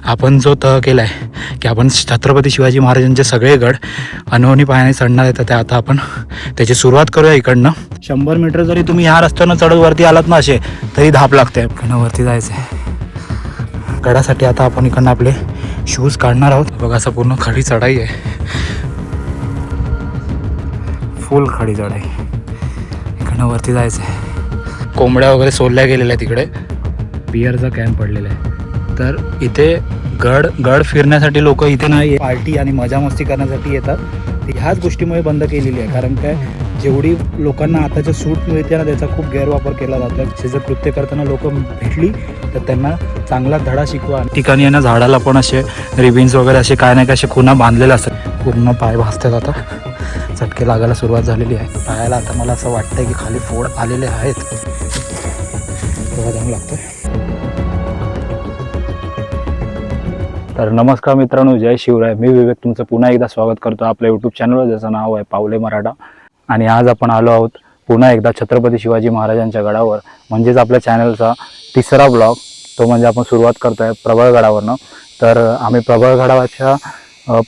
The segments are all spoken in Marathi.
आपण जो तह केला आहे की आपण छत्रपती शिवाजी महाराजांचे सगळे गड अनहोनी पायाने चढणार आहेत, तर आता आपण त्याची सुरुवात करूया इकडनं. 100 मीटर जरी तुम्ही ह्या रस्त्यानं चढत वरती आलात ना असे, तरी धाप लागते. इकडनं वरती जायचं आहे गडासाठी. आता आपण इकडनं आपले शूज काढणार आहोत. बघा असं पूर्ण खडी चढाई आहे, फुल खडी चढाई. इकडनं वरती जायचं आहे. कोंबड्या वगैरे सोडल्या गेलेल्या आहेत. तिकडे बिअरचा कॅम्प पडलेला आहे. तर इथे गड फिरण्यासाठी लोक इथे नाही, पार्टी आणि मजा मस्ती करण्यासाठी येतात. ह्याच गोष्टीमुळे बंद केलेली आहे. कारण काय, जेवढी लोकांना आताच्या सूट मिळते ना, त्याचा खूप गैरवापर केला जातो. त्याचं कृत्य करताना लोक भेटली तर त्यांना चांगला धडा शिकवा. ठिकाणी आहे ना, झाडाला पण असे रिबिन्स वगैरे असे काय नाही काय असे खुणा बांधलेले असतात. पूर्ण पाय भासतात. आता चटके लागायला सुरुवात झालेली आहे पायाला. आता मला असं वाटतंय की खाली फोड आलेले आहेत. तेव्हा जाऊन लागतोय. तर नमस्कार मित्रांनो, जय शिवराय. मी विवेक तुमचं पुन्हा एकदा स्वागत करतो आपल्या यूट्यूब चॅनलवर, ज्याचं नाव आहे पावले मराठा. आणि आज आपण आलो आहोत पुन्हा एकदा छत्रपती शिवाजी महाराजांच्या गडावर. म्हणजेच आपल्या चॅनलचा तिसरा ब्लॉग. तो म्हणजे आपण सुरुवात करतो आहे प्रबळगडावरनं. तर आम्ही प्रबळगडाच्या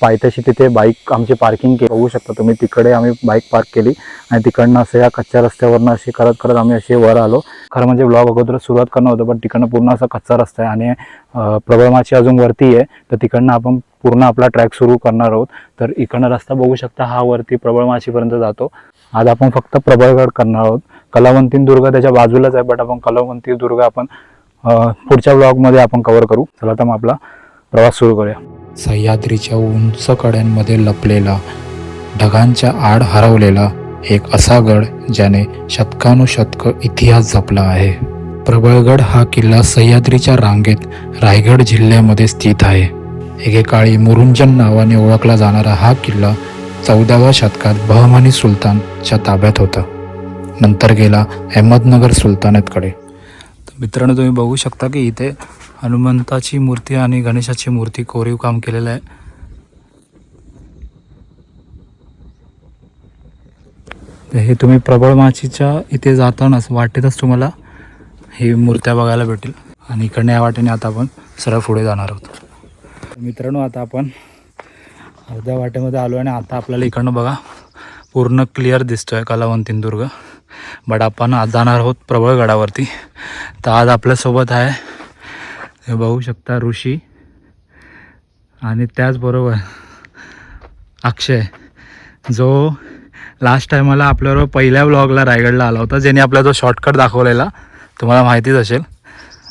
पायथ्याशी तिथे बाईक आमची पार्किंग केली, बघू शकता तुम्ही. तिकडे आम्ही बाईक पार्क केली आणि तिकडनं असं या कच्च्या रस्त्यावरनं असे करत करत आम्ही असे वर आलो. खरं म्हणजे ब्लॉग अगोदर सुरुवात करणं होतं, पण तिकडनं पूर्ण असा कच्चा रस्ता आहे आणि प्रबळमाची अजून वरती आहे. तर तिकडनं आपण पूर्ण आपला ट्रॅक सुरू करणार आहोत. तर इकडनं रस्ता बघू शकता, हा वरती प्रबळमाचीपर्यंत जातो. आज आपण फक्त प्रबळगड करणार आहोत. कलावंतीन दुर्ग त्याच्या बाजूलाच आहे, बट आपण कलावंती दुर्ग आपण पुढच्या ब्लॉगमध्ये आपण कव्हर करू. चला तर मग आपला प्रवास सुरू करूया. सह्याद्रीच्या उंच कड्यांमध्ये लपलेला, ढगांच्या आड हरवलेला एक असा गड ज्याने शतकानुशतक इतिहास जपला आहे. प्रबळगड हा किल्ला सह्याद्रीच्या रांगेत रायगड जिल्ह्यामध्ये स्थित आहे. एकेकाळी मुरुंजन नावाने ओळखला जाणारा हा किल्ला 14व्या शतकात बहमानी सुलतानच्या ताब्यात होता. नंतर गेला अहमदनगर सुलतानेतकडे. मित्रांनो, तुम्ही बघू शकता की इथे हनुमंताची मूर्ती आणि गणेशाची मूर्ती कोरीव काम केलेलं आहे. हे तुम्ही प्रबळमाचीच्या इथे जातानाच वाटेतच तुम्हाला ही मूर्त्या बघायला भेटेल. आणि इकडनं या वाटेने आता आपण सरळ पुढे जाणार आहोत. मित्रांनो, आता आपण अर्ध्या वाटेमध्ये आलो आणि आता आपल्याला इकडनं बघा पूर्ण क्लिअर दिसतोय कलावंतीन दुर्ग. बट आपण आज जाणार आहोत प्रबळगडावरती. तर आज आपल्यासोबत आहे, हे बघू शकता, ऋषी आणि त्याचबरोबर अक्षय, जो लास्ट टायमाला आपल्याबरोबर पहिल्या ब्लॉगला रायगडला आला होता, ज्याने आपला जो शॉर्टकट दाखवलेला तुम्हाला माहितीच असेल.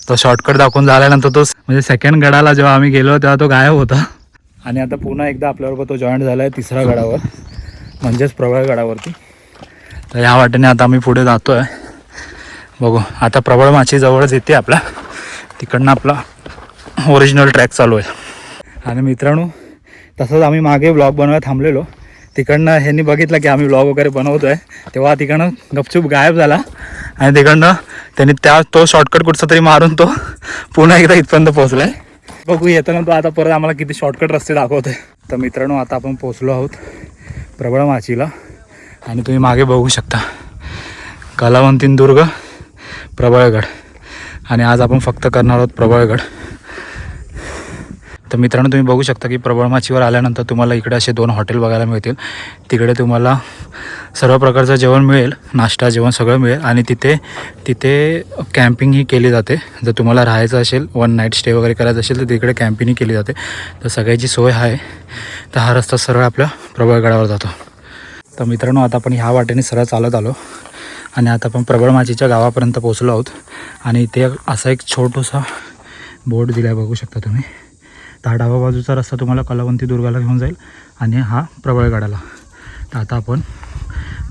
तो शॉर्टकट दाखवून झाल्यानंतर तो म्हणजे सेकंड गडाला जेव्हा आम्ही गेलो तेव्हा तो गायब होता. आणि आता पुन्हा एकदा आपल्याबरोबर तो जॉईन झाला आहे तिसऱ्या गडावर, म्हणजेच प्रबळगडावरती. तर ह्या वाटेने आता आम्ही पुढे जातो आहे. बघू आता प्रबळमाची जवळच येते आपला, तिकडनं आपला ओरिजिनल ट्रॅक चालू आहे. आणि मित्रांनो, तसंच आम्ही मागे ब्लॉग बनवायला थांबलेलो, तिकडनं ह्यांनी बघितलं की आम्ही ब्लॉग वगैरे बनवतो आहे, तेव्हा तिकडनं गपचूप गायब झाला. आणि तिकडनं त्यांनी तो शॉर्टकट कुठचा तरी मारून तो पुन्हा एकदा इथपर्यंत पोहोचला आहे. बघू येताना तो आता परत आम्हाला किती शॉर्टकट रस्ते दाखवतो आहे. तर मित्रांनो, आता आपण पोहोचलो आहोत प्रबळमाचीला. आणि तुम्ही मागे बघू शकता कलावंतीन दुर्ग, प्रबळगड. आणि आज आपण फक्त करणार आहोत प्रबळगड. तर मित्रांनो, तुम्ही बघू शकता की प्रबळमाचीवर आल्यानंतर तुम्हाला इकडे असे 2 हॉटेल बघायला मिळतील. तिकडे तुम्हाला सर्व प्रकारचं जेवण मिळेल, नाश्ता जेवण सगळं मिळेल. आणि तिथे कॅम्पिंग ही केली जाते. जर तुम्हाला राहायचं असेल, 1 नाईट स्टे वगैरे करायचं असेल तर तिकडे कॅम्पिंग केली जाते. तर सगळ्याची सोय आहे. तर हा रस्ता सरळ आपल्या प्रबळगडावर जातो. तर मित्रांनो, आता आपण ह्या वाटेने सरळ चालत आलो आणि आता आपण प्रबळमाचीच्या गावापर्यंत पोहोचलो आहोत. आणि इथे असा एक छोटूसा बोर्ड दिला आहे, बघू शकता तुम्ही. तर हा डावा बाजूचा रस्ता तुम्हाला कलावंती दुर्गाला घेऊन जाईल आणि हा प्रबळगडाला. तर आता आपण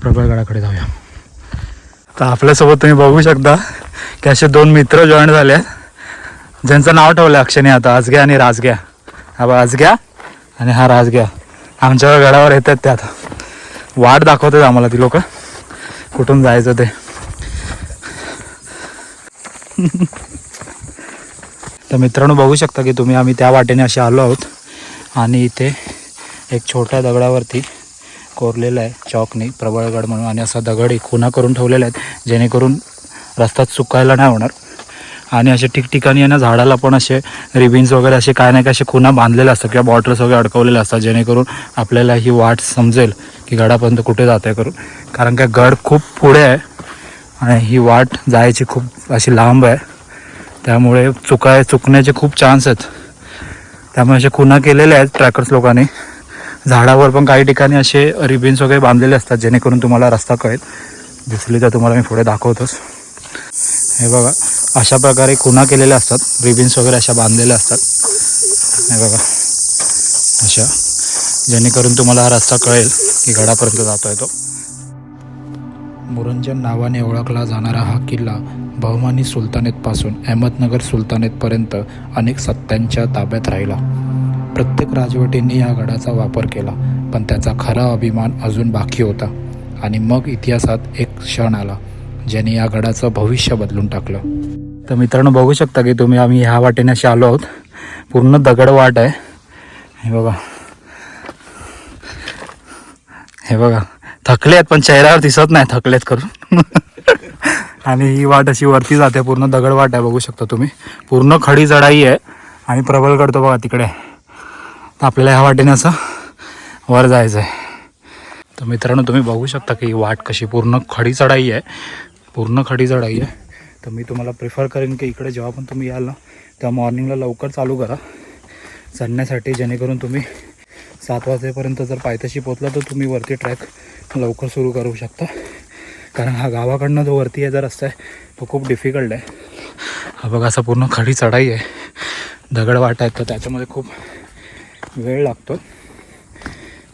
प्रबळगडाकडे जाऊया. तर आपल्यासोबत तुम्ही बघू शकता की असे 2 मित्र जॉईन झाले आहेत, ज्यांचं नाव ठेवलं आहे अक्षयने आता, आजग्या आणि राजग्या. हा बा आजग्या आणि हा राजग्या आमच्या गडावर येतात. ते आता वाट दाखवतात आम्हाला ती लोक कुठून जायचं ते. तर मित्रांनो, बघू शकता की तुम्ही आम्ही त्या वाटेने असे आलो आहोत. आणि इथे एक छोट्या दगडावरती कोरलेलं आहे चॉकने प्रबळगड म्हणून. आणि असा दगड खुणा करून ठेवलेला आहेत, जेणेकरून रस्ता चुकायला नाही होणार. आणि असे ठिकठिकाणी आहे ना झाडाला पण असे रिबिन्स वगैरे असे काय नाही काय असे खुणा बांधलेले असतात किंवा बॉटल्स वगैरे अडकवलेले असतात, जेणेकरून आपल्याला ही वाट समजेल की गडापर्यंत कुठे जात आहे करून. कारण का गड खूप पुढे आहे आणि ही वाट जायची खूप अशी लांब आहे, त्यामुळे चुकण्याचे खूप चान्स आहेत. त्यामुळे असे खुणा केलेले आहेत ट्रॅकर्स लोकांनी. झाडावर पण काही ठिकाणी असे रिबिन्स वगैरे बांधलेले असतात, जेणेकरून तुम्हाला रस्ता कळेल. दिसली तर तुम्हाला मी पुढे दाखवतोच. हे बघा, अशा प्रकारे खुणा केलेल्या असतात, रिबिन्स वगैरे अशा बांधलेल्या असतात. हे बघा अशा, जेणेकरून तुम्हाला हा रस्ता कळेल की गडापर्यंत जातो आहे तो. मुरंजन नावाने ओळखला जाणारा हा किल्ला बहमानी सुलतानेतपासून अहमदनगर सुलतानेतपर्यंत अनेक सत्तांच्या ताब्यात राहिला. प्रत्येक राजवटींनी या गडाचा वापर केला, पण त्याचा खरा अभिमान अजून बाकी होता. आणि मग इतिहासात एक क्षण आला ज्याने या गडाचं भविष्य बदलून टाकलं. तर मित्रांनो बघू शकता की तुम्ही, आम्ही ह्या वाटेने असे आलो आहोत. पूर्ण दगड वाट आहे. हे बघा, हे बघा, थकले आहेत पण चेहऱ्यावर दिसत नाही थकलेत करून. आणि ही वाट अशी वरती जाते, पूर्ण दगड वाट आहे. बघू शकता तुम्ही, पूर्ण खडी चढाई आहे आणि प्रबळगड तो बघा तिकडे. तर आपल्याला ह्या वाटेने असं वर जायचं आहे. तर मित्रांनो तुम्ही बघू शकता की ही वाट कशी पूर्ण खडी चढाई आहे, पूर्ण खडी चढाई आहे. तर मी तुम्हाला प्रिफर करेन की इकडे जेव्हा पण तुम्ही याल ना, तेव्हा मॉर्निंगला लवकर चालू करा चढण्यासाठी, जेणेकरून तुम्ही 7 वाजेपर्यंत जर पायथ्याशी पोचला तर तुम्ही वरती ट्रॅक लवकर सुरू करू शकता. कारण हा गावाकडनं जो वरती याचा रस्ता आहे तो खूप डिफिकल्ट आहे. हा बघा, असा पूर्ण खडी चढाई आहे, दगड वाट आहेत, तर त्याच्यामध्ये खूप वेळ लागतो.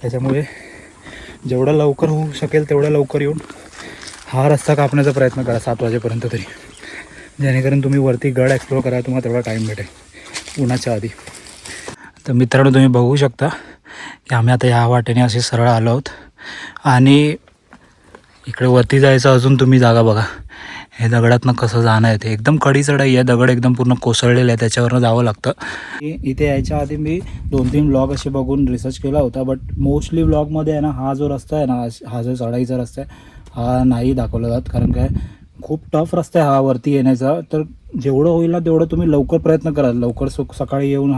त्याच्यामुळे जेवढं लवकर होऊ शकेल तेवढं लवकर येऊन हा रस्ता कापण्याचा प्रयत्न करा 7 वाजेपर्यंत तरी, जेणेकरून तुम्ही वरती गड एक्सप्लोर करायला तुम्हाला तेवढा टाईम भेटेल उन्हाच्या आधी. तर मित्रांनो तुम्ही बघू शकता की आम्ही आता ह्या वाटेने असे सरळ आलो आहोत. आणि इकडे वरती जायचं अजून तुम्ही जागा बघा. हे दगडातनं कसं जाणं आहे, ते एकदम कडी चढाई आहे, दगड एकदम पूर्ण कोसळलेलं आहे, त्याच्यावरनं जावं लागतं. इथे यायच्या आधी मी 2-3 ब्लॉग असे बघून रिसर्च केला होता, बट मोस्टली ब्लॉगमध्ये आहे ना हा जो रस्ता आहे ना, हा जो चढाईचा रस्ता आहे हा नाही दाखवला जात. कारण काय खूप टफ रस्ता आहे हा वरती येण्याचा. तर जेवढं होईल ना तेवढं तुम्ही लवकर प्रयत्न करा, लवकर सकाळी येऊन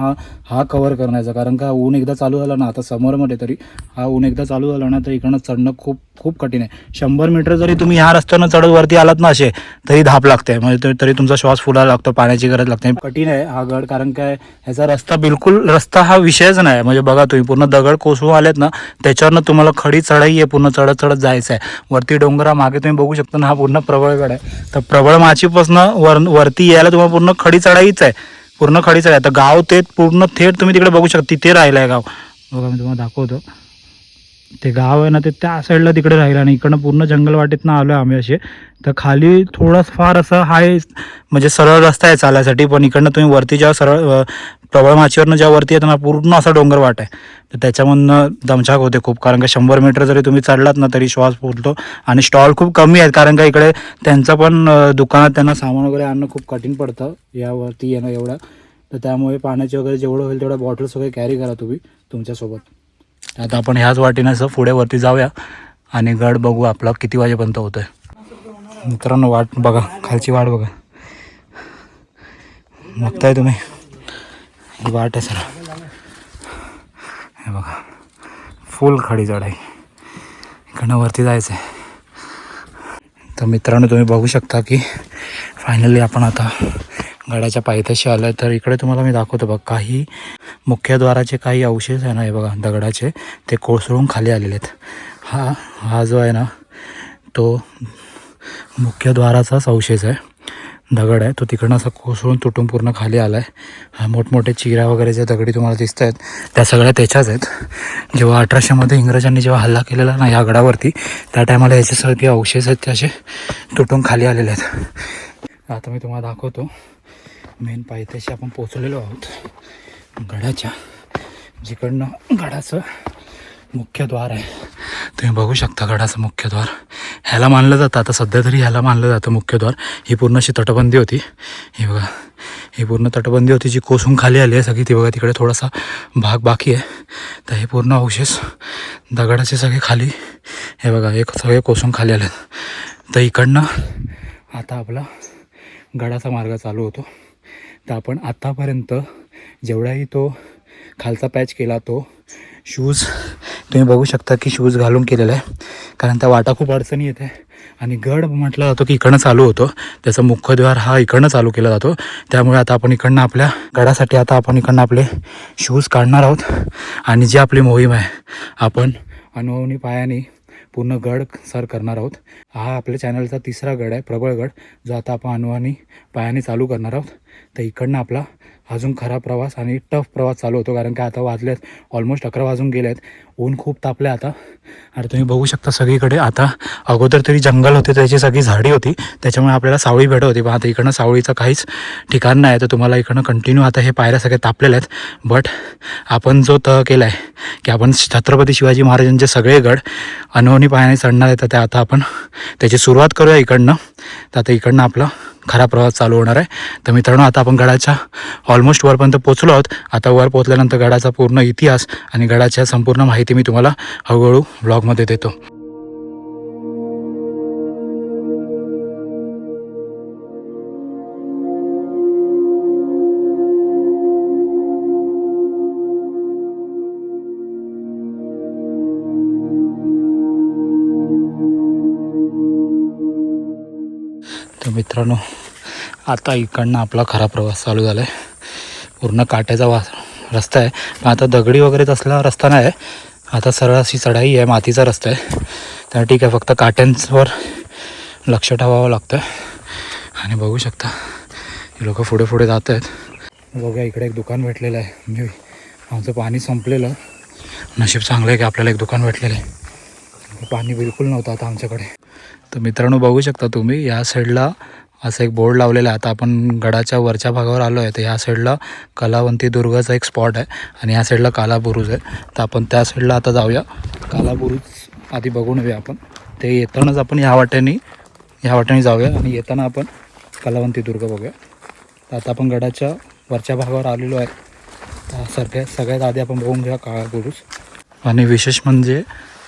हा कवर करण्याचा. कारण का ऊन एकदा चालू झालं ना, आता समरमध्ये तरी हा ऊन एकदा चालू झालं ना तर इकडनं चढणं खूप खूप कठीण आहे. 100 मीटर जरी तुम्ही ह्या रस्त्यानं चढत वरती आलात ना असे, तरी धाप लागते, म्हणजे तरी तुमचा श्वास फुलायला लागतो, पाण्याची गरज लागते. कठीण आहे हा गड. कारण काय ह्याचा रस्ता बिलकुल, रस्ता हा विषयच नाही. म्हणजे बघा तुम्ही, पूर्ण दगड कोसळून आलेत ना, त्याच्यावरनं तुम्हाला खडी चढाई आहे, पूर्ण चढत चढत जायचं आहे वरती. डोंगरा मागे तुम्ही बघू शकता ना, हा पूर्ण प्रबळगड आहे. तर प्रबळ माचीपासून वरती यायला तुम्हाला पूर्ण खडी चढाईच आहे, पूर्ण खडी चढाई. तर गाव ते पूर्ण थेट तुम्ही तिकडे बघू शकता, तिथे राहिलं आहे गाव. बघा मी तुम्हाला दाखवतो, ते गाव आहे ना ते त्या साईडला तिकडे राहिलं. आणि इकडनं पूर्ण जंगल वाटेतनं आलो आहे आम्ही असे. तर खाली थोडंच फार असं हाय, म्हणजे सरळ रस्ता आहे चालायसाठी, पण इकडनं तुम्ही वरती जेव्हा सरळ प्रबळ माचीवरनं जेव्हा वरती येतं ना, पूर्ण असा डोंगर वाट आहे. तर त्याच्यामधनं दमछाक होते खूप. कारण का 100 मीटर जरी तुम्ही चढलात ना तरी श्वास फुलतो. आणि स्टॉल खूप कमी आहेत, कारण का इकडे त्यांचं पण दुकानात त्यांना सामान वगैरे आणणं खूप कठीण पडतं यावरती येणं एवढं. तर त्यामुळे पाण्याचे वगैरे जेवढं होईल तेवढ्या बॉटल्स वगैरे कॅरी करा तुम्ही तुमच्यासोबत. आता आपण ह्याच वाटेनं असं पुढे वरती जाऊया आणि गड बघू आपला किती वाजेपर्यंत होतं आहे. मित्रांनो वाट बघा, खालची वाट बघा, बघताय तुम्ही, ही वाट आहे सर. हे बघा फुल खडी चढाई, इकडनं वरती जायचं आहे. तर मित्रांनो तुम्ही बघू शकता की फायनली आपण आता गडाच्या पायथ्याशी आलो आहे. तर इकडे तुम्हाला मी दाखवतो बघ, काही मुख्यद्वाराचे काही अवशेष आहे ना, हे बघा दगडाचे, ते कोसळून खाली आलेले आहेत. हा जो आहे ना तो मुख्यद्वाराचाच अवशेष आहे, दगड आहे तो, तिकडनं असा कोसळून तुटून पूर्ण खाली आला आहे. हा मोठमोठे चिरा वगैरे जे दगडी तुम्हाला दिसत आहेत त्या सगळ्या त्याच्याच आहेत. जेव्हा 1800 इंग्रजांनी जेव्हा हल्ला केलेला ना या गडावरती, त्या टायमाला याचे सगळे अवशेष आहेत ते असे तुटून खाली आलेले आहेत. आता मी तुम्हाला दाखवतो, मेन पायथ्याशी आपण पोचलेलो आहोत गडाच्या, जिकडनं गडाचं मुख्यद्वार आहे. तुम्ही बघू शकता गडाचं मुख्यद्वार. ह्याला मानलं जातं, आता सध्या तरी ह्याला मानलं जातं मुख्यद्वार. ही पूर्ण अशी तटबंदी होती, ही बघा, ही पूर्ण तटबंदी होती जी कोसळून खाली आली आहे सगळी. ती बघा तिकडे थोडासा भाग बाकी आहे. तर हे पूर्ण अवशेष दगडाचे सगळे खाली, हे बघा एक सगळे कोसळून खाली आले. तर इकडनं आता आपला गडाचा मार्ग चालू होतो. तर आपण आत्तापर्यंत जेवढाही तो खालचा पॅच केला तो शूज तुम्ही बघू शकता की शूज घालून केलेला आहे, कारण त्या वाटा खूप अडचणी येते. आणि गड म्हटलं जातो की इकडनं चालू होतो, त्याचा मुख्यद्वार हा इकडनं चालू केला जातो. त्यामुळे आता आपण इकडनं आपल्या गडासाठी आता आपण इकडनं आपले शूज काढणार आहोत आणि जी आपली मोहीम आहे आपण अनुभवनी पायाने पूर्ण गड सर करणार आहोत. हा आपल्या चॅनलचा तिसरा गड आहे, प्रबळगड, जो आता आपण अनुभवानी पायाने चालू करणार आहोत. तर इकडनं आपला अजून खरा प्रवास आणि टफ प्रवास चालू होतो, कारण का आता वाजलेत ऑलमोस्ट 11 वाजून गेले आहेत. ऊन खूप तापलं आता. आणि तुम्ही बघू शकता सगळीकडे आता अगोदर तरी जंगल होते, त्याची सगळी झाडी होती, त्याच्यामुळे आपल्याला सावळी भेटत होती. पण आता इकडनं सावळीचं काहीच ठिकाण नाही. तर तुम्हाला इकडनं कंटिन्यू आता हे पायऱ्या सगळे तापलेले आहेत. बट आपण जो तह केला आहे की आपण छत्रपती शिवाजी महाराजांचे सगळे गड अनवणी पायाने चढणार आहे, तर ते आता आपण त्याची सुरुवात करूया इकडनं. तर आता इकडनं आपला खरा प्रवास चालू होणार आहे. तर मित्रांनो, आता आपण गडाच्या ऑलमोस्ट वरपर्यंत पोचलो आहोत. आता वर पोचल्यानंतर गडाचा पूर्ण इतिहास आणि गडाच्या संपूर्ण माहिती मी तुम्हाला हळूहळू ब्लॉगमध्ये देतो. तर मित्रांनो, आता इकडनं आपला खरा प्रवास चालू झाला आहे. पूर्ण काट्याचा रस्ता आहे, पण आता दगडी वगैरे तसला रस्ता नाही आहे. आता सरळ अशी चढाई आहे, मातीचा रस्ता आहे. तर ठीक आहे, फक्त काट्यांवर लक्ष ठेवावं लागतं. आणि बघू शकता हे लोक पुढे पुढे जात आहेत. बघा, इकडे एक दुकान भेटलेलं आहे. म्हणजे आमचं पाणी संपलेलं, नशीब चांगलं आहे की आपल्याला एक दुकान भेटलेलं आहे. पाणी बिलकुल नव्हतं आता आमच्याकडे. तर मित्रांनो, बघू शकता तुम्ही या साईडला असं एक बोर्ड लावलेला आहे. आता आपण गडाच्या वरच्या भागावर आलो आहे. तर ह्या साईडला कलावंती दुर्गाचा एक स्पॉट आहे आणि ह्या साईडला कालाबुरुज आहे. तर आपण त्या साईडला आता जाऊया. कालाबुरुज आधी बघून येऊया आपण. ते येतानाच आपण ह्या वाट्याने जाऊया आणि येताना आपण कलावंती दुर्ग बघूया. तर आता आपण गडाच्या वरच्या भागावर आलेलो आहे. तर सगळ्यात आधी आपण बघून घ्या कालाबुरुज. आणि विशेष म्हणजे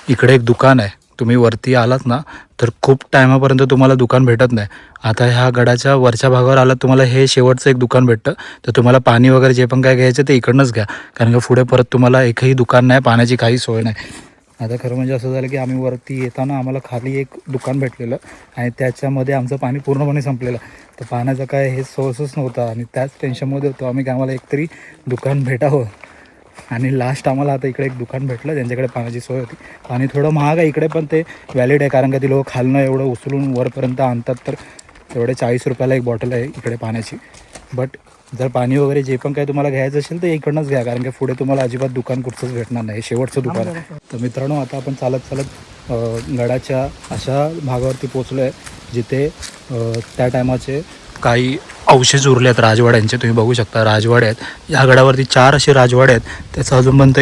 इकडे एक दुकान आहे. तुम्ही वरती आलात ना तर खूप टायमापर्यंत तुम्हाला दुकान भेटत नाही. आता ह्या गडाच्या वरच्या भागावर आलात, तुम्हाला हे शेवटचं एक दुकान भेटतं. तर तुम्हाला पाणी वगैरे जे पण काय घ्यायचं ते इकडनंच घ्या, कारण का पुढे परत तुम्हाला एकही दुकान नाही, पाण्याची काही सोय नाही. आता खरं म्हणजे असं झालं की आम्ही वरती येताना आम्हाला खाली एक दुकान भेटलेलं आणि त्याच्यामध्ये आमचं पाणी पूर्णपणे संपलेलं. तर पाण्याचा काय हे सोर्सच नव्हता आणि त्याच टेन्शनमध्ये होतो आम्ही की आम्हाला एकतरी दुकान भेटावं. आणि लास्ट आम्हाला आता इकडे एक दुकान भेटलं ज्यांच्याकडे पाण्याची सोय होती. पाणी थोडं महाग आहे इकडे, पण ते व्हॅलिड आहे, कारण का ती लोक खालनं एवढं उचलून वरपर्यंत आणतात. तर तेवढे 40 रुपयाला एक बॉटल आहे इकडे पाण्याची. बट जर पाणी वगैरे जे पण काही तुम्हाला घ्यायचं असेल तर इकडनंच घ्या, कारण की पुढे तुम्हाला अजिबात दुकान कुठचंच भेटणार नाही, शेवटचं दुकान आहे. तर मित्रांनो, आता आपण चालत गडाच्या अशा भागावरती पोचलो आहे जिथे त्या टायमाचे काही अवशेष उरले आहेत राजवाड्यांचे. तुम्ही बघू शकता राजवाडे आहेत. या गडावरती 4 असे राजवाडे आहेत. त्याचं अजूनपर्यंत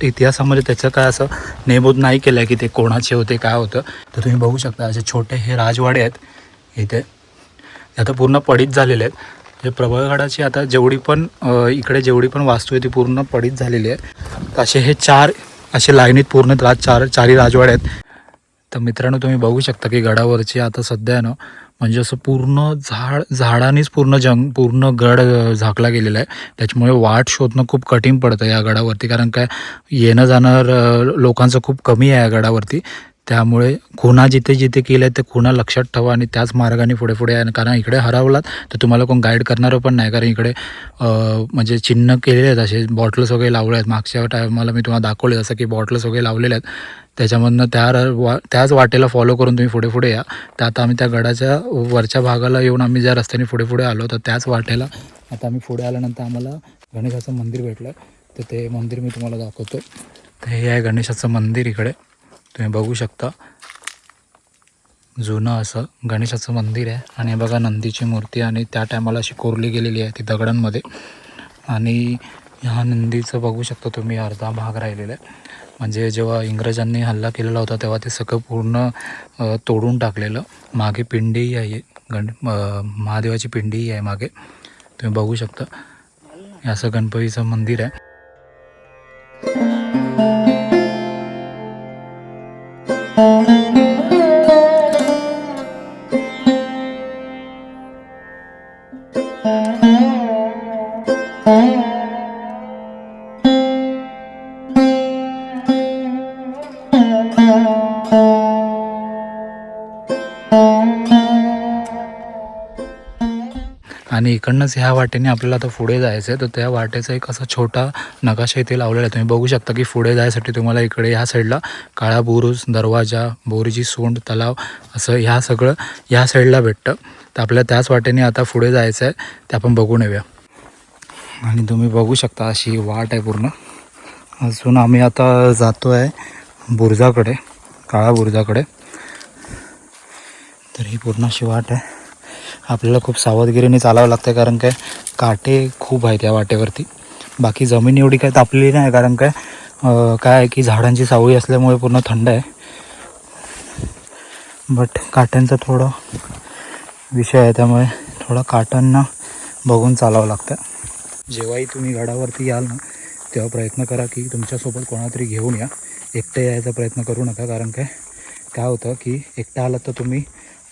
इतिहासामध्ये त्याचं काय असं नेमूद नाही केलं आहे की ते कोणाचे होते, काय होतं. तर तुम्ही बघू शकता असे छोटे हे राजवाडे आहेत इथे. आता पूर्ण पडीत झालेले आहेत. हे प्रबळगडाची आता इकडे जेवढी पण वास्तू आहे ती पूर्ण पडीत झालेली आहे. असे हे 4 असे लाईनीत पूर्ण चारही राजवाडे आहेत. तर मित्रांनो, तुम्ही बघू शकता की गडावरची आता सध्या आहे ना, म्हणजे असं पूर्ण झाडांनीच पूर्ण गड झाकला गेलेला आहे. त्याच्यामुळे वाट शोधणं खूप कठीण पडतं या गडावरती, कारण काय येणं जाणार लोकांचं खूप कमी आहे या गडावरती. त्यामुळे खुणा जिथे जिथे केल्या आहेत ते खुणा लक्षात ठेवा आणि त्याच मार्गाने पुढे पुढे आहे. कारण इकडे हरवलात तर तुम्हाला कोण गाईड करणारं पण नाही, कारण इकडे म्हणजे चिन्ह केलेले आहेत, असे बॉटल्स वगैरे लावले आहेत. मागच्या टायमाला मी तुम्हाला दाखवले जसं की बॉटल्स वगैरे लावलेले आहेत. त्याच्यामधनं त्याच वाटेला फॉलो करून तुम्ही पुढे पुढे या. तर आता आम्ही त्या गडाच्या वरच्या भागाला येऊन आम्ही ज्या रस्त्याने पुढे पुढे आलो तर त्याच वाटेला आता आम्ही पुढे आल्यानंतर आम्हाला गणेशाचं मंदिर भेटलं. तर ते मंदिर मी तुम्हाला दाखवतो. तर हे आहे गणेशाचं मंदिर. इकडे तुम्ही बघू शकता जुनं असं गणेशाचं मंदिर आहे. आणि बघा नंदीची मूर्ती आणि त्या टायमाला अशी कोरली गेलेली आहे ती दगडांमध्ये. आणि ह्या नंदीचं बघू शकता तुम्ही अर्धा भाग राहिलेला आहे. म्हणजे जेव्हा इंग्रजांनी हल्ला केलेला होता तेव्हा ते सगळं पूर्ण तोडून टाकलेलं. मागे पिंडीही आहे, महादेवाची पिंडीही आहे मागे, तुम्ही बघू शकता. हे असं गणपतीचं मंदिर आहे. आणि इकडनंच ह्या वाटेने आपल्याला आता पुढे जायचं आहे. तर त्या वाटेचा एक असा छोटा नकाशा इथे लावलेला आहे. तुम्ही बघू शकता की पुढे जायसाठी तुम्हाला इकडे ह्या साईडला काळा बुरुज, दरवाजा, बोरीची सोंड, तलाव असं ह्या सगळं ह्या साईडला भेटतं. तर आपल्याला त्याच वाटेने आता पुढे जायचं आहे, ते आपण बघून येऊया. आणि तुम्ही बघू शकता अशी वाट आहे पूर्ण. अजून आम्ही आता जातो आहे बुरुजाकडे, काळा बुरुजाकडे. तर ही पूर्ण अशी वाट आहे. आपल्याला खूप सावधगिरीने चालावं लागतं कारण काय काटे खूप आहेत या वाटेवरती. बाकी जमीन एवढी काय तापलेली नाही कारण काय काय आहे की झाडांची सावळी असल्यामुळे पूर्ण थंड आहे. बट काट्यांचा थोडा विषय आहे, त्यामुळे थोडा काटांना बघून चालावं लागतं. जेव्हाही तुम्ही गडावरती याल ना तेव्हा प्रयत्न करा की तुमच्यासोबत कोणातरी घेऊन या. एकटे यायचा प्रयत्न करू नका कारण काय होतं की एकटा आलात तर तुम्ही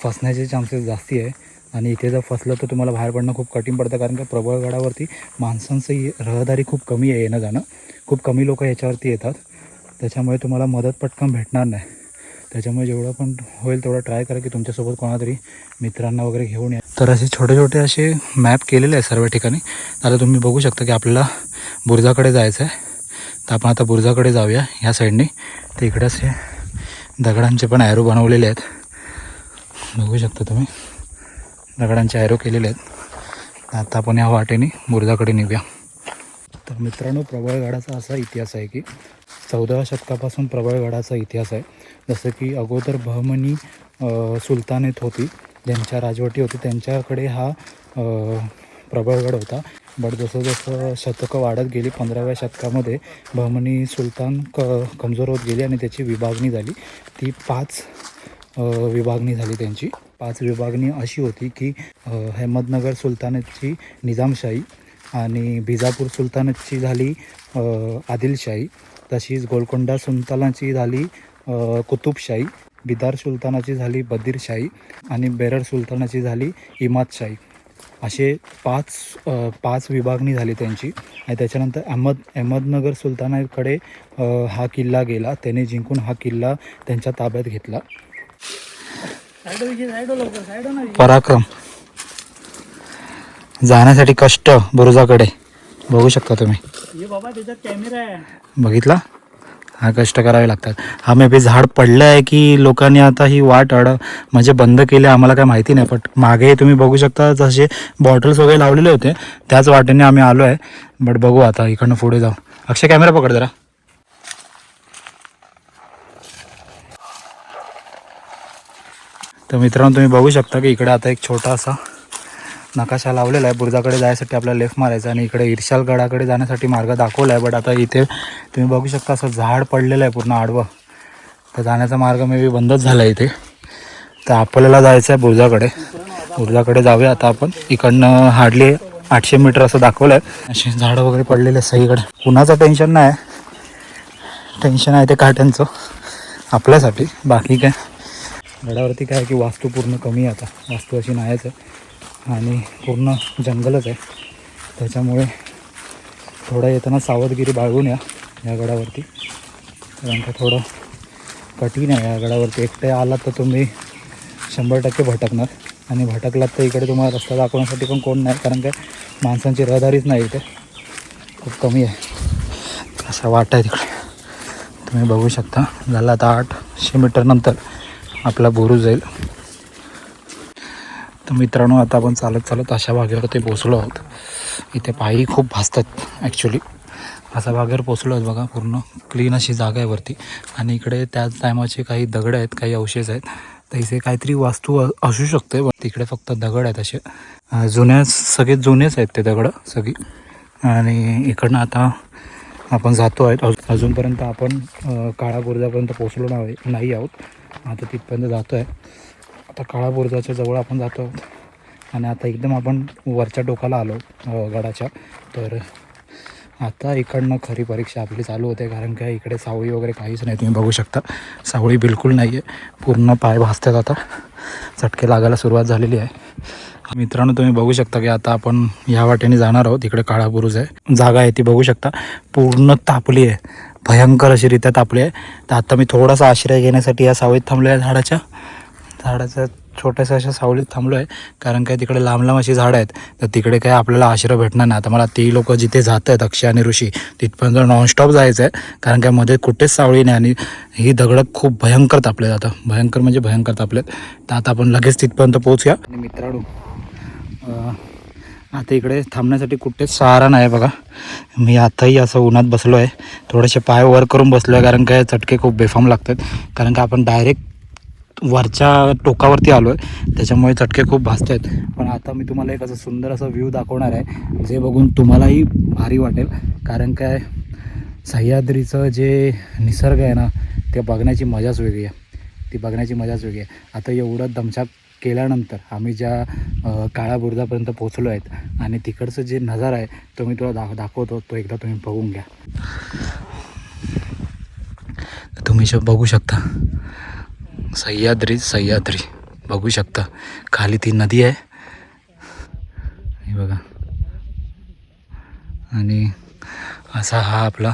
फसण्याचे चान्सेस जास्ती आहे. आणि इथे जर फसलं तर तुम्हाला बाहेर पडणं खूप कठीण पडतं कारण का प्रबळगडावरती माणसांचं रहदारी खूप कमी आहे, येणं जाणं खूप कमी लोक याच्यावरती येतात. त्याच्यामुळे तुम्हाला मदत पटकन भेटणार नाही. त्याच्यामुळे जेवढं पण होईल तेवढं ट्राय करा की तुमच्यासोबत कोणातरी मित्रांना वगैरे घेऊन या. तर असे छोटे छोटे असे मॅप केलेले आहे सर्व ठिकाणी. आता तुम्ही बघू शकता की आपल्याला बुरुजाकडे जायचं आहे. तर आपण आता बुरुजाकडे जाऊया ह्या साईडने. तर इकडे असे दगडांचे पण ॲरो बनवलेले आहेत, बघू शकता तुम्ही. दगडांचे ॲरो केलेले आहेत. आता आपण ह्या वाटेने बुरुजाकडे निघूया. तर मित्रांनो, प्रबळगडाचा असा इतिहास आहे की 14व्या शतकापासून प्रबळगडाचा इतिहास आहे. जसं की अगोदर बहमनी सुलतानेत होती, ज्यांच्या राजवटी होती त्यांच्याकडे हा प्रबळगड होता. बट जसं जसं शतकं वाढत गेली 15व्या शतकामध्ये बहमनी सुलतान कमजोर होत गेली आणि त्याची विभागणी झाली. ती 5 विभागणी झाली त्यांची. 5 विभागणी अशी होती की अहमदनगर सुलतानाची निजामशाही आणि बिजापूर सुलतानाची झाली आदिलशाही. तशीच गोलकोंडा सुलतानाची झाली कुतुबशाही, बिदार सुलतानाची झाली बदिरशाही आणि बेरर सुलतानाची झाली इमादशाही. असे 5 विभागणी झाली त्यांची. आणि त्याच्यानंतर अहमदनगर सुलतानाकडे हा किल्ला गेला. त्याने जिंकून हा किल्ला त्यांच्या ताब्यात घेतला. पराक्रम, जाण्यासाठी कष्ट बुरुजाकडे बघू शकता तुम्ही. बाबा त्याच्यात कॅमेरा आहे, बघितला, हा कष्ट करावे लागतात. हा मे बी झाड पडलं आहे की लोकांनी आता ही वाट म्हणजे बंद केली, आम्हाला काय माहिती नाही. पण मागे तुम्ही बघू शकता जसे बॉटल्स वगैरे लावलेले होते त्याच वाटेने आम्ही आलो आहे. बट बघू आता इकडनं पुढे जाऊ. अक्षय कॅमेरा पकड जरा. तर मित्रांनो, तुम्ही बघू शकता की इकडे आता एक छोटा असा नकाशा लावलेला आहे. बुरुजाकडे जायसाठी आपल्याला लेफ्ट मारायचं आणि इकडे इर्शाल गडाकडे जाण्यासाठी मार्ग दाखवला आहे. बट आता इथे तुम्ही बघू शकता असं झाड पडलेलं आहे पूर्ण आडवं. तर जाण्याचा मार्ग मे बी बंदच झाला आहे इथे. तर आपल्याला जायचं आहे बुरुजाकडे. बुरुजाकडे जाऊया आता आपण. इकडनं हार्डली 800 मीटर असं दाखवलं आहे. असे झाडं वगैरे पडलेले आहे सगळीकडे. कुणाचं टेन्शन नाही, टेन्शन आहे ते काट्यांचं आपल्यासाठी. बाकी काय गडावरती काय की वास्तू पूर्ण कमी आहे. आता वास्तू अशी नाहीच आहे आणि पूर्ण जंगलच आहे. त्याच्यामुळे थोडं येताना सावधगिरी बाळगून या गडावरती, कारण का थोडं कठीण आहे या गडावरती. एकटे आलात तर तुम्ही 100% भटकणार. आणि भटकलात तर इकडे तुम्हाला रस्ता दाखवण्यासाठी पण कोण नाही, कारण काय माणसांची रहदारीच नाही इथे, खूप कमी आहे. असा वाट आहे तिकडे तुम्ही बघू शकता. झाला आता 800 मीटर नंतर आपला बुरुज जाईल. तर मित्रांनो, आता आपण चालत चालत अशा भागेवरती पोचलो आहोत. इथे पायरी खूप भासतात ॲक्च्युली. असा भागेवर पोचलो आहोत बघा. पूर्ण क्लीन अशी जागा आहे वरती. आणि इकडे त्याच टायमाचे काही दगड आहेत, काही अवशेष आहेत. तर इथे काहीतरी वास्तू असू शकते. तिकडे फक्त दगड आहेत असे सगळे जुनेच आहेत ते दगड सगळी. आणि इकडनं आता आपण जातो आहे. अजूनपर्यंत आपण काळा बुरुजापर्यंत पोचलो नाही आहोत. आता तिथपर्यंत जातो आहे. आता काळा बुरुजाच्या जवळ आपण जातो आहोत. आणि आता एकदम आपण वरच्या टोकाला आलो गडाच्या. तर आता इकडनं खरी परीक्षा आपली चालू होते, कारण काय इकडे सावळी वगैरे काहीच नाही. तुम्ही बघू शकता सावळी बिलकुल नाही आहे. पूर्ण पाय भासतात. आता चटके लागायला सुरुवात झालेली आहे. मित्रांनो, तुम्ही बघू शकता की आता आपण ह्या वाटेने जाणार आहोत. इकडे काळा बुरुज आहे, जागा आहे ती बघू शकता. पूर्ण तापली आहे, भयंकर अशी रित्या तापली आहे. तर आता मी थोडासा आश्रय घेण्यासाठी या सावलीत थांबलो आहे. झाडाच्या छोट्याशा अशा सावलीत थांबलो आहे, कारण काय तिकडे लांब लांब अशी झाडं आहेत. तर तिकडे काय आपल्याला आश्रय भेटणार नाही. आता मला ती लोक जिथे जात आहेत अक्षय आणि ऋषी तिथपर्यंत नॉनस्टॉप जायचं आहे, कारण काय मध्ये कुठेच सावली नाही आणि ही दगडं खूप भयंकर तापलेत. आता भयंकर म्हणजे भयंकर तापलेत. तर आता आपण लगेच तिथपर्यंत पोहोचूया. आणि मित्रांनो, आता इकडे थांबण्यासाठी कुठेच सहारा नाही बघा. मी आताही असं उन्हात बसलो आहे, थोडेसे पाय वर करून बसलो आहे, कारण काय चटके खूप बेफाम लागतात. कारण का आपण डायरेक्ट वरच्या टोकावरती आलो आहे, त्याच्यामुळे चटके खूप भासत आहेत. पण आता मी तुम्हाला एक असं सुंदर असं व्ह्यू दाखवणार आहे, जे बघून तुम्हालाही भारी वाटेल. कारण काय सह्याद्रीचं जे निसर्ग आहे ना, ते बघण्याची मजाच वेगळी आहे. आता एवढं दमछाक केल्यानंतर आम्ही ज्या काळा बुरुजापर्यंत पोहोचलो आहेत आणि तिकडचं जे नजारा आहे तो मी तुला दाखवतो. तो एकदा तुम्ही बघून घ्या. तुम्ही बघू शकता सह्याद्री बघू शकता. खाली ती नदी आहे हे बघा, आणि असा हा आपला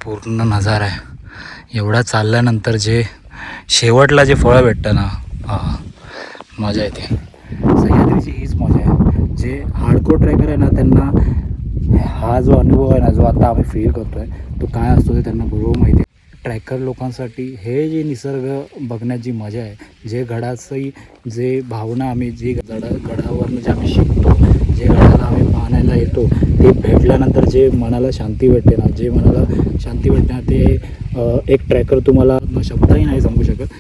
पूर्ण नजारा आहे. एवढा चालल्यानंतर जे शेवटला जे फळं भेटतं ना, मजा येते. सह्याद्रीची हीच मजा आहे. जे हार्डकोर ट्रॅकर आहे ना, त्यांना हा जो अनुभव आहे ना, जो आता आम्ही फील करतो आहे, तो काय असतो ते त्यांना बरोबर माहिती आहे. ट्रॅकर लोकांसाठी हे जे निसर्ग बघण्याची मजा आहे, जे गडाची जे भावना आम्ही जी गडावरनं जे आम्ही शिकतो, जे गडाला आम्ही पाहायला येतो, ते भेटल्यानंतर जे मनाला शांती भेटते ना, ते एक ट्रॅकर तुम्हाला शब्दही नाही सांगू शकत.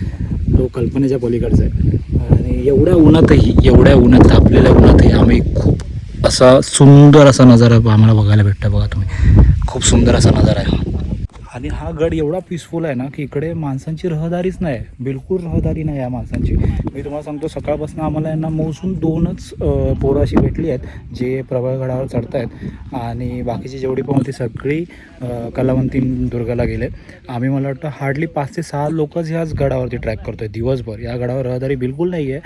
तो कल्पनेच्या पलीकडचा आहे. आणि एवढ्या उन्हात तापलेल्या उन्हातही आम्ही खूप असा सुंदर असा नजारा आम्हाला बघायला भेटतं. बघा तुम्ही, खूप सुंदर असा नजारा आहे. आणि हा गड एवढा पीसफुल आहे ना, की इकडे माणसांची रहदारीच नाही, बिलकुल रहदारी नाही या माणसांची. मी तुम्हाला सांगतो, सकाळपासून आम्हाला यांना मोजून 2च पोरं अशी भेटली आहेत जे प्रबळगडावर चढत आहेत, आणि बाकीची जेवढी पण होती सगळी कलावंती दुर्गाला गेले. आम्ही मला वाटतं हार्डली 5 ते 6 लोकच ह्याच गडावरती ट्रॅक करतो आहे दिवसभर. या गडावर रहदारी बिलकुल नाही आहे.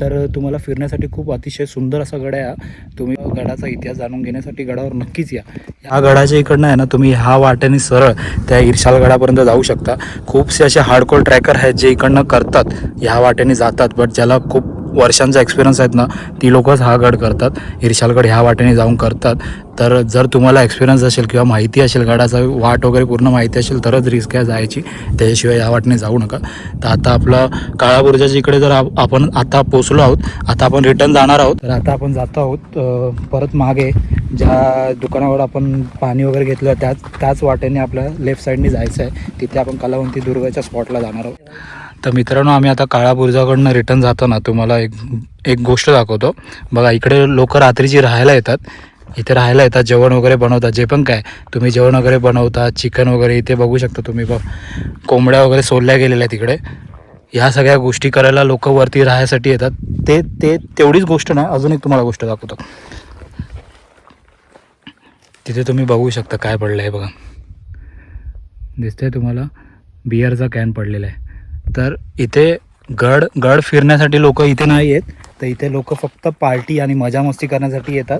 तर तुम्हाला फिरण्यासाठी खूप अतिशय सुंदर असा गड आहे. तुम्ही गडाचा इतिहास जाणून घेण्यासाठी गडावर नक्कीच या. या गडाच्या इकडनं आहे ना, तुम्ही ह्या वाटेने सरळ त्या इर्शालगडापर्यंत जाऊ शकता. खूपसे असे हार्डकोर ट्रॅकर आहेत जे इकडनं करतात, ह्या वाटेने जातात. बट ज्याला खूप वर्षांचा एक्सपिरियन्स आहेत ना, ती लोकच हा गड करतात, इर्शालगड ह्या वाटेने जाऊन करतात. तर जर तुम्हाला एक्सपिरियन्स असेल किंवा माहिती असेल, गडाचा वाट वगैरे पूर्ण माहिती असेल, तरच रिस्क आहे जायची, त्याच्याशिवाय या वाटेने जाऊ नका. तर आता आपला काळा बुरुजाच्या इकडे जर आपण आता पोचलो आहोत, आता आपण रिटर्न जाणार आहोत. तर आता आपण जातो आहोत परत मागे, ज्या दुकानावर आपण पाणी वगैरे घेतलं त्याच वाटेने आपल्या लेफ्ट साईडने जायचं आहे. तिथे आपण कलावंती दुर्गाच्या स्पॉटला जाणार आहोत. तर मित्रांनो, आम्ही आता काळा बुरुजाकडनं रिटर्न जाताना तुम्हाला एक गोष्ट दाखवतो. बघा, इकडे लोक रात्रीची राहायला येतात, इथे राहायला येतात, जेवण वगैरे बनवतात. जे पण काय तुम्ही जेवण वगैरे बनवता, चिकन वगैरे इथे बघू शकता तुम्ही. कोंबड्या वगैरे सोडल्या गेलेल्या तिकडे. ह्या सगळ्या गोष्टी करायला लोक वरती राहायसाठी येतात. ते तेवढीच गोष्ट नाही, अजून एक तुम्हाला गोष्ट दाखवतो. तिथे तुम्ही बघू शकता काय पडलं आहे बघा, दिसतंय तुम्हाला, बिअरचा कॅन पडलेला आहे. तर इथे गड फिरण्यासाठी लोक इथे नाही येत, तर इथे लोक फक्त पार्टी आणि मजा मस्ती करण्यासाठी येतात.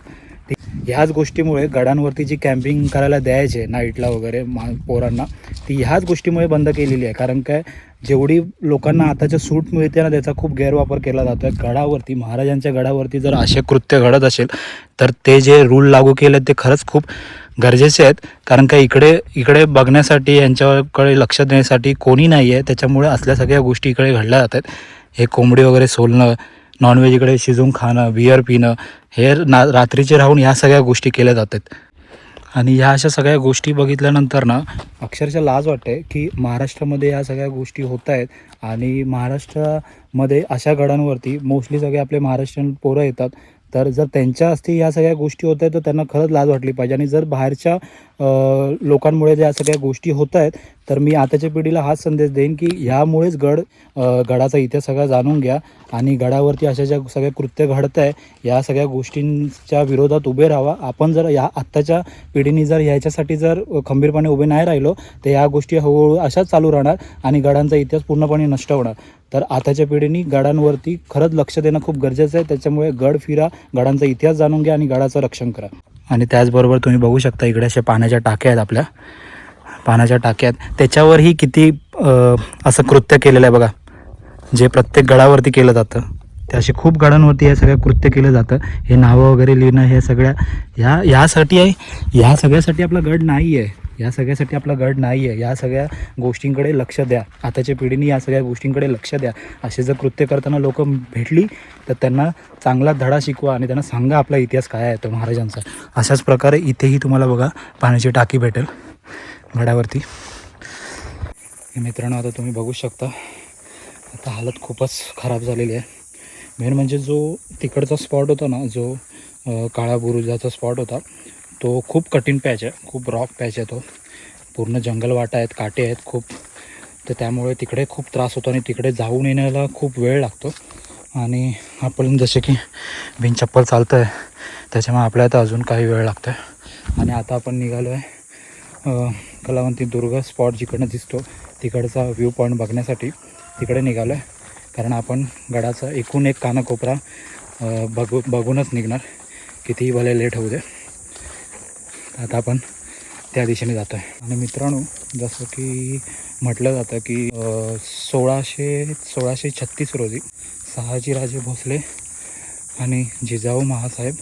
ह्याच गोष्टीमुळे गडांवरती जी कॅम्पिंग करायला द्यायचे नाईटला वगैरे पोरांना, ती ह्याच गोष्टीमुळे बंद केलेली आहे. कारण काय, जेवढी लोकांना आताच्या सूट मिळते ना, त्याचा खूप गैरवापर केला जातो आहे. गडावरती, महाराजांच्या गडावरती जर असे कृत्य घडत असेल, तर ते जे रूल लागू केले ते खरंच खूप गरजेचे आहेत. कारण का इकडे बघण्यासाठी, यांच्याकडे लक्ष देण्यासाठी कोणी नाही आहे. त्याच्यामुळे असल्या सगळ्या गोष्टी इकडे घडल्या जातात. हे कोंबडी वगैरे सोलणं, नॉनव्हेज इकडे शिजवून खाणं, बिअर पिणं, हे रात्रीचे राहून ह्या सगळ्या गोष्टी केल्या जातात. आणि ह्या अशा सगळ्या गोष्टी बघितल्यानंतर ना, अक्षरशः लाज वाटते की महाराष्ट्रामध्ये ह्या सगळ्या गोष्टी होत आहेत. आणि महाराष्ट्रामध्ये अशा गडांवरती मोस्टली सगळे आपले महाराष्ट्रीयन पोरं येतात. तर जर त्यांच्या असती ह्या सगळ्या गोष्टी होत आहेत, तर त्यांना खरंच लाज वाटली पाहिजे. आणि जर बाहेरच्या लोकांमुळे ज्या सगळ्या गोष्टी होत आहेत, तर मी आताच्या पिढीला हाच संदेश देईन की ह्यामुळेच गडाचा इतिहास सगळा जाणून घ्या. आणि गडावरती अशा ज्या सगळ्या कृत्य घडत आहे, या सगळ्या गोष्टींच्या विरोधात उभे राहावा. आपण जर या आत्ताच्या पिढीने जर ह्याच्यासाठी जर खंबीरपणे उभे नाही राहिलो, तर या गोष्टी हळूहळू अशाच चालू राहणार आणि गडांचा इतिहास पूर्णपणे नष्ट होणार. तर आताच्या पिढीने गडांवरती खरंच लक्ष देणं खूप गरजेचं आहे. त्याच्यामुळे गड फिरा, गडांचा इतिहास जाणून घ्या आणि गडाचं रक्षण करा. आणि त्याचबरोबर तुम्ही बघू शकता इकडे अशा पाण्याच्या टाक्या आहेत आपल्या. पाण्याच्या टाक्यात, त्याच्यावरही किती असं कृत्य केलेलं आहे बघा, जे प्रत्येक गडावरती केलं जातं. ते असे खूप गडांवरती हे सगळं कृत्य केलं जातं. हे नावं वगैरे लिहिणं हे सगळ्या यासाठी आहे. ह्या सगळ्यासाठी आपला गड नाही आहे. या सगळ्यासाठी आपला गड नाही आहे. या सगळ्या गोष्टींकडे लक्ष द्या. आताच्या पिढीने या सगळ्या गोष्टींकडे लक्ष द्या. असे जर कृत्य करताना लोक भेटली तर त्यांना चांगला धडा शिकवा आणि त्यांना सांगा आपला इतिहास काय आहे तो महाराजांचा. अशाच प्रकारे इथेही तुम्हाला बघा पाण्याची टाकी भेटेल गडावरती. मित्रांनो, आता तुम्ही बघू शकता, आता हालत खूपच खराब झालेली आहे. मेन म्हणजे जो तिकडचा स्पॉट होता ना, जो काळा बुरुजाचा स्पॉट होता, तो खूप कठीण पॅच आहे, खूप रॉक पॅच आहे. तो पूर्ण जंगल वाटा आहेत, काटे आहेत खूप, तर त्यामुळे तिकडे खूप त्रास होतो आणि तिकडे जाऊन येण्याला खूप वेळ लागतो. आणि आपण जसे की बिनचप्पल चालतं आहे त्याच्यामुळे आपल्याला तर अजून काही वेळ लागतो आहे. आणि आता आपण निघालो आहे कलावंती दुर्ग स्पॉट जिकडनं दिसतो तिकडचा व्ह्यू पॉईंट बघण्यासाठी तिकडे निघालो आहे. कारण आपण गडाचा एकूण एक कानाकोपरा बघूनच निघणार, कितीही भले लेट होऊ दे. आता आपण त्या दिशेने जातो आहे. आणि मित्रांनो, जसं की म्हटलं जातं की 1636 रोजी शहाजीराजे भोसले आणि जिजाऊ महासाहेब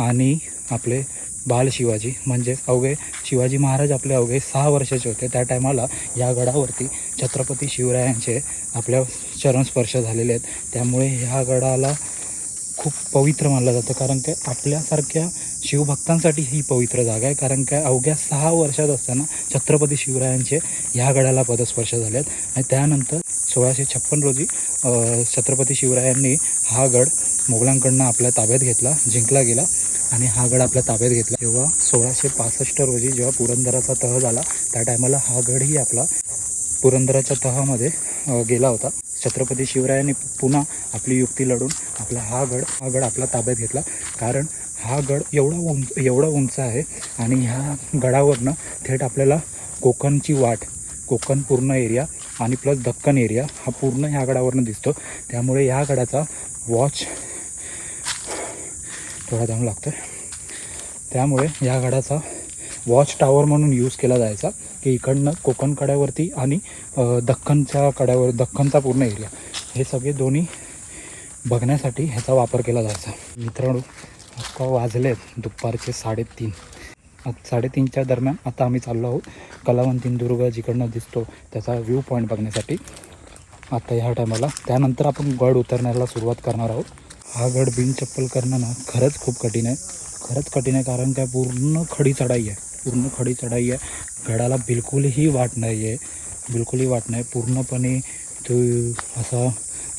आणि आपले बाल शिवाजी, म्हणजे अवघे शिवाजी महाराज आपले अवघे 6 वर्षाचे होते त्या टायमाला या गडावरती छत्रपती शिवरायांचे आपल्या चरणस्पर्श झालेले आहेत. त्यामुळे ह्या गडाला खूप पवित्र मानलं जातं. कारण काय आपल्यासारख्या शिवभक्तांसाठी ही पवित्र जागा आहे. कारण काय अवघ्या 6 वर्षात असताना छत्रपती शिवरायांचे ह्या गडाला पदस्पर्श झाले आहेत. आणि त्यानंतर 1656 रोजी छत्रपती शिवरायांनी हा गड मोगलांकडनं आपल्या ताब्यात घेतला, जिंकला गेला आणि हा गड आपल्या ताब्यात घेतला. तेव्हा 1665 रोजी जेव्हा पुरंदराचा तह झाला त्या टायमाला हा गडही आपला पुरंदराच्या तहामध्ये गेला होता. छत्रपती शिवरायांनी पुन्हा आपली युक्ती लढून आपला हा गड आपला ताब्यात घेतला. कारण हा गड एवढा उंच आहे आणि ह्या गडावरनं थेट आपल्याला कोकणची वाट, कोकण पूर्ण एरिया आणि प्लस दक्कन एरिया हा पूर्ण ह्या गडावरनं दिसतो. त्यामुळे ह्या गडाचा वॉच थोडा दम लागतो आहे. त्यामुळे या गडाचा वॉच टावर म्हणून यूज केला जायचा की इकडनं कोकण कड्यावरती आणि दख्खनच्या कड्यावर, दख्खनचा पूर्ण एरिया, हे सगळे दोन्ही बघण्यासाठी ह्याचा वापर केला जायचा. मित्रांनो, आता वाजले दुपारचे 3:30. 3:30च्या दरम्यान आता आम्ही चाललो आहोत कलावंती दुर्ग जिकडनं दिसतो त्याचा व्ह्यू पॉईंट बघण्यासाठी आता ह्या टायमाला. त्यानंतर आपण गड उतरण्याला सुरुवात करणार आहोत. हा गड बिन चप्पल करणं ना खरंच खूप कठीण आहे, खरंच कठीण आहे. कारण काय पूर्ण खडी चढाई आहे, गडाला बिलकुलही वाट नाही आहे, पूर्णपणे तो असा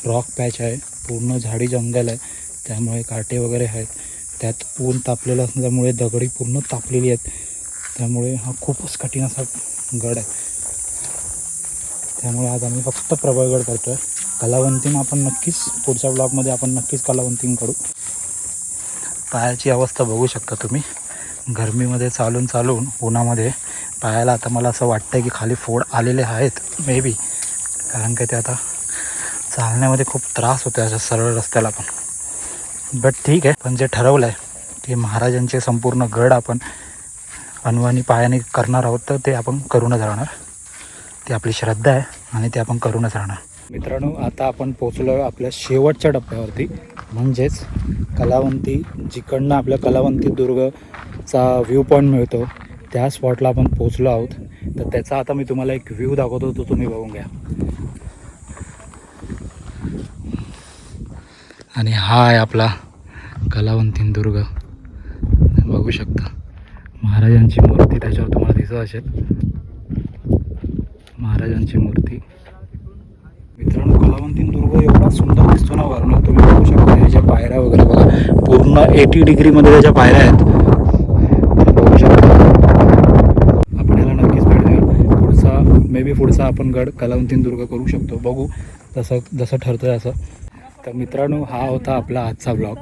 रॉक पॅच आहे, पूर्ण झाडी जंगल आहे. त्यामुळे काटे वगैरे आहेत, त्यात ऊन तापलेलं असल्यामुळे दगडी पूर्ण तापलेली आहेत. त्यामुळे हा खूपच कठीण असा गड आहे. त्यामुळे आज आम्ही फक्त प्रबळगड करतो आहे. कलावंतीन आपण नक्कीच पुढच्या ब्लॉगमध्ये आपण नक्कीच कलावंतीन करू. पायाची अवस्था बघू शकता तुम्ही, गरमीमध्ये चालून उन्हामध्ये पायाला आता मला असं वाटतं आहे की खाली फोड आलेले आहेत मे बी. कारण की ते आता चालण्यामध्ये खूप त्रास होतो अशा सरळ रस्त्याला पण. बट ठीक आहे, पण जे ठरवलं आहे की महाराजांचे संपूर्ण गड आपण अनवाणी पायाने करणार आहोत तर ते आपण करूनच राहणार. ती आपली श्रद्धा आहे आणि ते आपण करूनच राहणार. मित्रांनो, आता आपण पोचलो आहे आपल्या शेवटच्या टप्प्यावरती, म्हणजेच कलावंती, जिकडनं आपल्या कलावंती दुर्गचा व्ह्यू पॉईंट मिळतो त्या स्पॉटला आपण पोचलो आहोत. तर त्याचा आता मी तुम्हाला एक व्ह्यू दाखवतो, तो तुम्ही बघून घ्या. आणि हा आहे आपला कलावंती दुर्ग, बघू शकता. महाराजांची मूर्ती त्याच्यावर तुम्हाला दिसत असेल, महाराजांची मूर्ती. मित्रांनो, कलावंती दुर्ग एवढा सुंदर दिसतो ना वरून, तुम्ही बघू शकता. ह्याच्या पायऱ्या वगैरे बघा, पूर्ण 80 डिग्रीमध्ये त्याच्या पायऱ्या आहेत, बघू शकता. आपण याला नक्कीच भेट द्या. पुढचा आपण गड कलावंती दुर्ग करू शकतो, बघू जसं ठरतं असं. तर मित्रांनो, हा होता आपला आजचा ब्लॉग.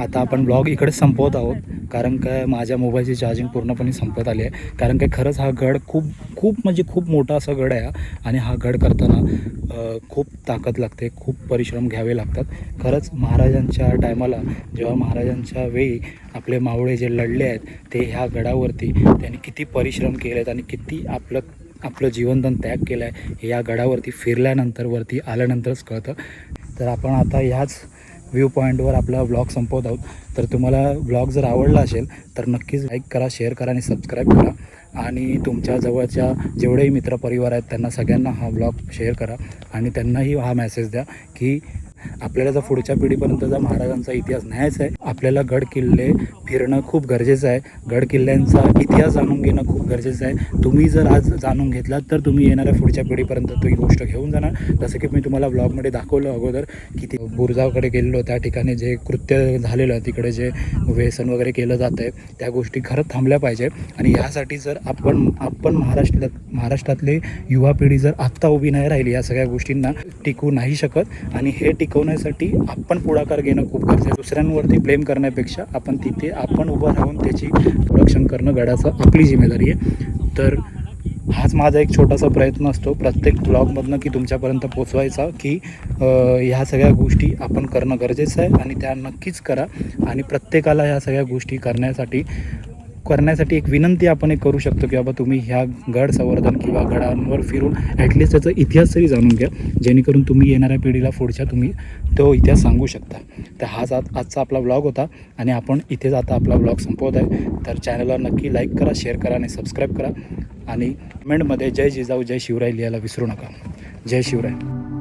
आता आपण ब्लॉग इकडेच संपवत आहोत, कारण काय माझ्या मोबाईलची चार्जिंग पूर्णपणे संपत आली आहे. कारण काय खरंच हा गड खूप मोठा असा गड आहे. आणि हा गड करताना खूप ताकद लागते, खूप परिश्रम घ्यावे लागतात. खरंच महाराजांच्या टायमाला, जेव्हा महाराजांच्या वेळी आपले मावळे जे लढले आहेत ते ह्या गडावरती त्यांनी किती परिश्रम केले आहेत आणि किती आपलं आपलं जीवनदान त्याग केलं आहे हे या गडावरती फिरल्यानंतर वरती आल्यानंतरच कळतं. तर आपण आता ह्याच व्ह्यू पॉईंटवर आपला व्लॉग संपवत आहोत. तर तुम्हाला व्लॉग जर आवडला असेल तर नक्कीच लाईक करा, शेअर करा आणि सबस्क्राईब करा. आणि तुमच्या जवळच्या जेवढेही मित्रपरिवार आहेत त्यांना सगळ्यांना हा व्लॉग शेअर करा आणि त्यांनाही हा मेसेज द्या की आपल्याला जर पुढच्या पिढीपर्यंतचा महाराजांचा इतिहास न्यायचा आहे, आपल्याला गड किल्ले फिरणं खूप गरजेचं आहे. गड किल्ल्यांचा इतिहास जाणून घेणं खूप गरजेचं आहे. तुम्ही जर आज जाणून घेतलात तर तुम्ही येणाऱ्या पुढच्या पिढीपर्यंत तो ही गोष्ट घेऊन जाणार. जसं की मी तुम्हाला व्लॉगमध्ये दाखवलं अगोदर की ते बुरुजाकडे गेलेलो, त्या ठिकाणी जे कृत्य झालेलं, तिकडे जे व्यसन वगैरे केलं जातं आहे त्या गोष्टी खरंच थांबल्या पाहिजे. आणि यासाठी जर आपण महाराष्ट्रातले युवा पिढी जर आत्ता उभी नाही राहिली या सगळ्या गोष्टींना टिकू नाही शकत. आणि हे टिकवण्यासाठी आपण पुढाकार घेणं खूप गरजेचं आहे. दुसऱ्यांवरती ब्लेम करण्यापेक्षा आपण तिथे आपण उभं राहून त्याची संरक्षण करणं गडाचं आपली जिम्मेदारी आहे. तर हाच माझा एक छोटासा प्रयत्न असतो प्रत्येक ब्लॉगमधनं की तुमच्यापर्यंत पोचवायचा की ह्या सगळ्या गोष्टी आपण करणं गरजेचं आहे आणि त्या नक्कीच करा. आणि प्रत्येकाला ह्या सगळ्या गोष्टी करण्यासाठी एक विनंती आपण एक करू शकतो की बाबा तुम्ही ह्या गड संवर्धन किंवा गडांवर फिरून ॲटलिस्ट त्याचा इतिहास तरी जाणून घ्या, जेणेकरून तुम्ही येणाऱ्या पिढीला पुढच्या तुम्ही तो इतिहास सांगू शकता. तर हाच आजचा आपला व्लॉग होता आणि आपण इथेच आता आपला व्लॉग संपवत आहे. तर चॅनलला नक्की लाईक करा, शेअर करा आणि सबस्क्राईब करा आणि कमेंटमध्ये जय जिजाऊ जय शिवराय लिहायला विसरू नका. जय शिवराय.